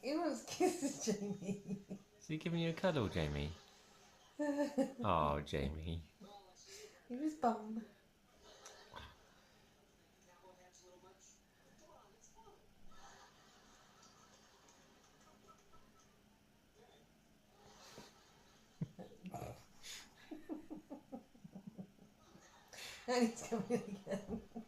He wants kisses, Jamie. Is he giving you a cuddle, Jamie? Oh, Jamie. He was bum. And he's coming again.